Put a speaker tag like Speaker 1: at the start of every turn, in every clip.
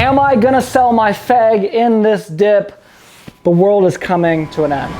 Speaker 1: Am I gonna sell my FEG in this dip? The world is coming to an end.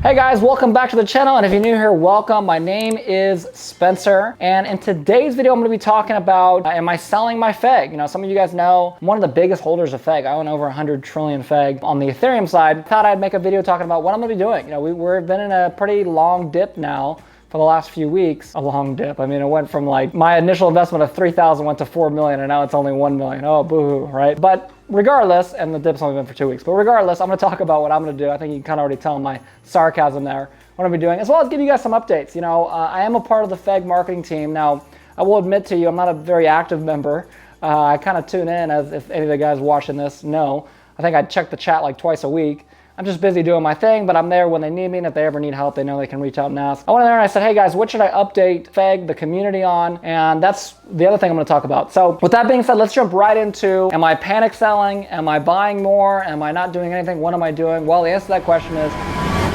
Speaker 1: Hey guys, welcome back to the channel, and if you're new here, welcome. My name is Spencer, and in today's video, I'm gonna be talking about, am I selling my FEG? You know, some of you guys know, I'm one of the biggest holders of FEG. I own over 100 trillion FEG. On the Ethereum side, thought I'd make a video talking about what I'm gonna be doing. You know, we've been in a pretty long dip now for the last few weeks. A long dip. I mean, it went from like, my initial investment of 3,000 went to 4 million, and now it's only 1 million. Oh, boo-hoo, right? But regardless, and the dip's only been for 2 weeks, but regardless, I'm gonna talk about what I'm gonna do. I think you can kind of already tell my sarcasm there, what I'm gonna be doing, as well as give you guys some updates. You know, I am a part of the FEG marketing team. Now, I will admit to you, I'm not a very active member. I kind of tune in, as if any of the guys watching this know. I think I check the chat like twice a week. I'm just busy doing my thing, but I'm there when they need me, and if they ever need help, they know they can reach out and ask. I went in there and I said, hey guys, what should I update FEG, the community on? And that's the other thing I'm gonna talk about. So with that being said, let's jump right into, am I panic selling? Am I buying more? Am I not doing anything? What am I doing? Well, the answer to that question is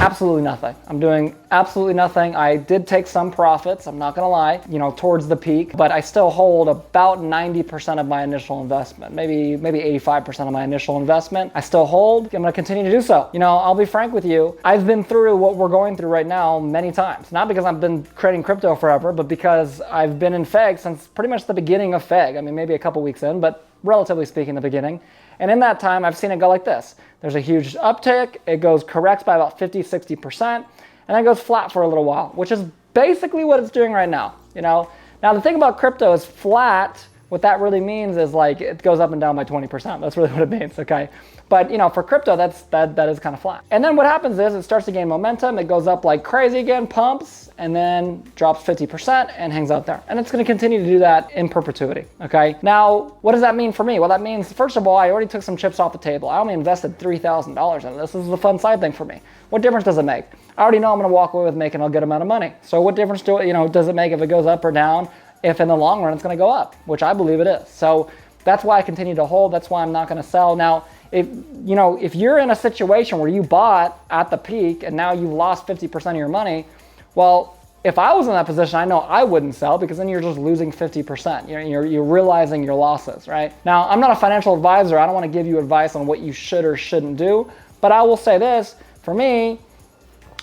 Speaker 1: absolutely nothing. I'm doing absolutely nothing. I did take some profits, I'm not gonna lie, you know, towards the peak, but I still hold about 90% of my initial investment, maybe 85% of my initial investment. I still hold, I'm gonna continue to do so. You know, I'll be frank with you, I've been through what we're going through right now many times. Not because I've been creating crypto forever, but because I've been in FEG since pretty much the beginning of FEG. I mean, maybe a couple weeks in, but relatively speaking, the beginning. And in that time, I've seen it go like this. There's a huge uptick, it corrects by about 50, 60%, and then it goes flat for a little while, which is basically what it's doing right now, you know? Now, the thing about crypto is flat, what that really means is like, it goes up and down by 20%. That's really what it means, okay? But you know, for crypto, that is kind of flat. And then what happens is it starts to gain momentum, it goes up like crazy again, pumps, and then drops 50% and hangs out there. And it's gonna continue to do that in perpetuity, okay? Now, what does that mean for me? Well, that means, first of all, I already took some chips off the table. I only invested $3,000 in this. This is a fun side thing for me. What difference does it make? I already know I'm gonna walk away with making a good amount of money. So what difference does it make if it goes up or down? If in the long run, it's gonna go up, which I believe it is. So that's why I continue to hold. That's why I'm not gonna sell. Now, if you're in a situation where you bought at the peak and now you've lost 50% of your money, well, if I was in that position, I know I wouldn't sell, because then you're just losing 50%. You're realizing your losses, right? Now, I'm not a financial advisor. I don't want to give you advice on what you should or shouldn't do, but I will say this, for me,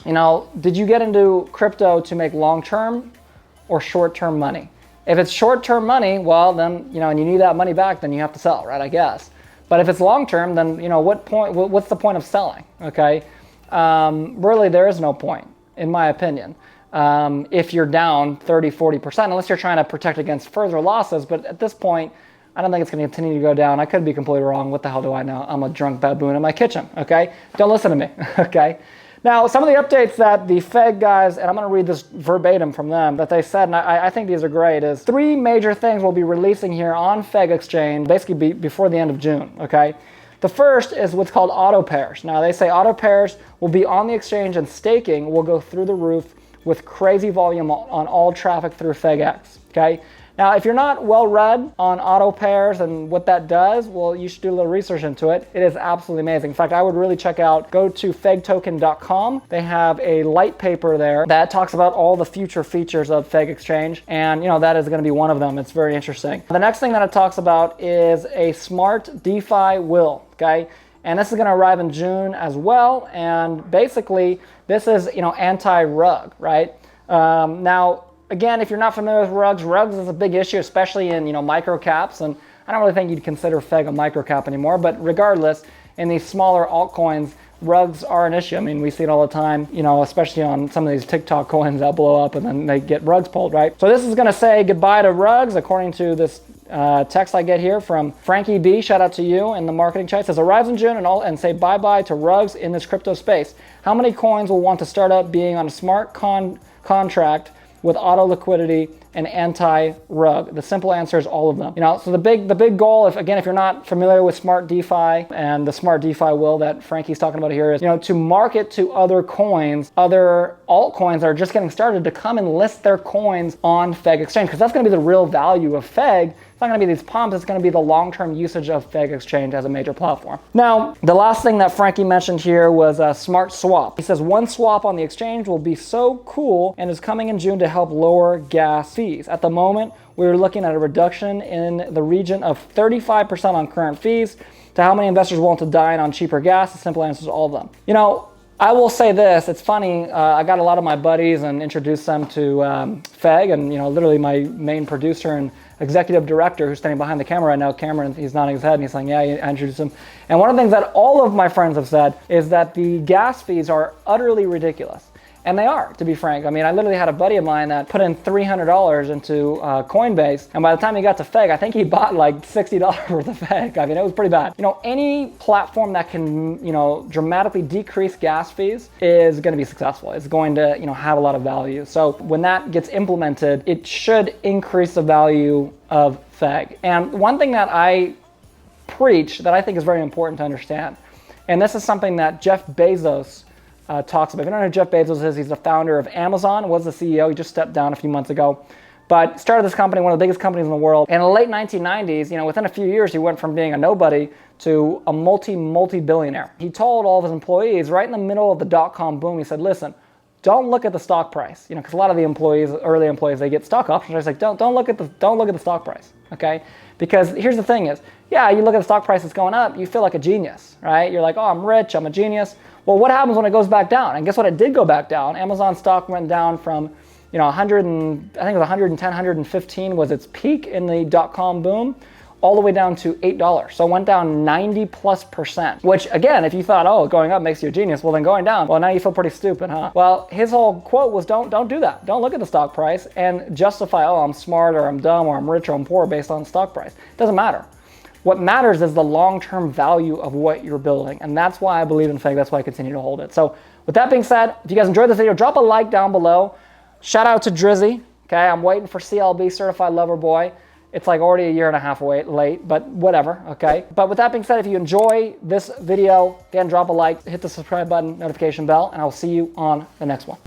Speaker 1: you know, did you get into crypto to make long-term or short-term money? If it's short-term money, well, then, you know, and you need that money back, then you have to sell, right, I guess. But if it's long-term, then, you know, what's the point of selling, okay? Really, there is no point, in my opinion, if you're down 30, 40%, unless you're trying to protect against further losses. But at this point, I don't think it's gonna continue to go down. I could be completely wrong. What the hell do I know? I'm a drunk baboon in my kitchen, okay? Don't listen to me, okay? Now, some of the updates that the FEG guys, and I'm gonna read this verbatim from them, that they said, and I think these are great, is 3 major things we'll be releasing here on FEG Exchange, basically before the end of June, okay? The first is what's called auto pairs. Now, they say auto pairs will be on the exchange, and staking will go through the roof with crazy volume on all traffic through FEGX, okay? Now, if you're not well read on auto pairs and what that does, well, you should do a little research into it. It is absolutely amazing. In fact, I would really go to FEGtoken.com. They have a light paper there that talks about all the future features of FEG Exchange, and you know, that is going to be one of them. It's very interesting. The next thing that it talks about is a smart DeFi will, okay? And this is going to arrive in June as well. And basically, this is, you know, anti-rug, right? Now, again, if you're not familiar with rugs is a big issue, especially in, you know, micro caps. And I don't really think you'd consider FEG a micro cap anymore. But regardless, in these smaller altcoins, rugs are an issue. I mean, we see it all the time, you know, especially on some of these TikTok coins that blow up and then they get rugs pulled, right? So this is going to say goodbye to rugs, according to this text I get here from Frankie B. Shout out to you in the marketing chat. It says, arrives in June and say bye-bye to rugs in this crypto space. How many coins will want to start up being on a smart contract with auto liquidity and anti-rug? The simple answer is all of them. You know, so the big goal, if you're not familiar with smart DeFi and the smart DeFi will that Frankie's talking about here, is, you know, to market to other coins, other altcoins that are just getting started, to come and list their coins on FEG Exchange, because that's going to be the real value of FEG. It's not gonna be these pumps, it's gonna be the long-term usage of FEG Exchange as a major platform. Now, the last thing that Frankie mentioned here was a smart swap. He says one swap on the exchange will be so cool and is coming in June to help lower gas fees. At the moment, we're looking at a reduction in the region of 35% on current fees. To how many investors willing to dine on cheaper gas? The simple answer is all of them. You know, I will say this, it's funny, I got a lot of my buddies and introduced them to FEG, and literally my main producer and executive director who's standing behind the camera right now, Cameron, he's nodding his head and he's saying, yeah, I introduced him. And one of the things that all of my friends have said is that the gas fees are utterly ridiculous. And they are, to be frank. I mean, I literally had a buddy of mine that put in $300 into Coinbase, and by the time he got to FEG, I think he bought like $60 worth of FEG. I mean, it was pretty bad. Any platform that can, dramatically decrease gas fees is going to be successful. It's going to, have a lot of value. So when that gets implemented, it should increase the value of FEG. And one thing that I preach that I think is very important to understand, and this is something that Jeff Bezos talks about. If you don't know who Jeff Bezos is, he's the founder of Amazon, was the CEO, he just stepped down a few months ago, but started this company, one of the biggest companies in the world. And in the late 1990s, within a few years, he went from being a nobody to a multi-billionaire. He told all of his employees right in the middle of the dot-com boom, he said, listen, don't look at the stock price, because a lot of the employees, early employees, they get stock options. I was like, don't look at the stock price, okay? Because here's the thing is, yeah, you look at the stock price that's going up, you feel like a genius, right? You're like, oh, I'm rich, I'm a genius. Well, what happens when it goes back down? And guess what? It did go back down. Amazon stock went down from, 100 and I think it was 110, 115 was its peak in the dot-com boom, all the way down to $8. So it went down 90+%, which again, if you thought, oh, going up makes you a genius, well then going down, well now you feel pretty stupid, huh? Well, his whole quote was don't do that. Don't look at the stock price and justify, oh, I'm smart or I'm dumb or I'm rich or I'm poor based on the stock price. It doesn't matter. What matters is the long-term value of what you're building. And that's why I believe in FEG. That's why I continue to hold it. So with that being said, if you guys enjoyed this video, drop a like down below. Shout out to Drizzy. Okay, I'm waiting for CLB, Certified Lover Boy. It's like already a year and a half late, but whatever, okay? But with that being said, if you enjoy this video, again, drop a like, hit the subscribe button, notification bell, and I'll see you on the next one.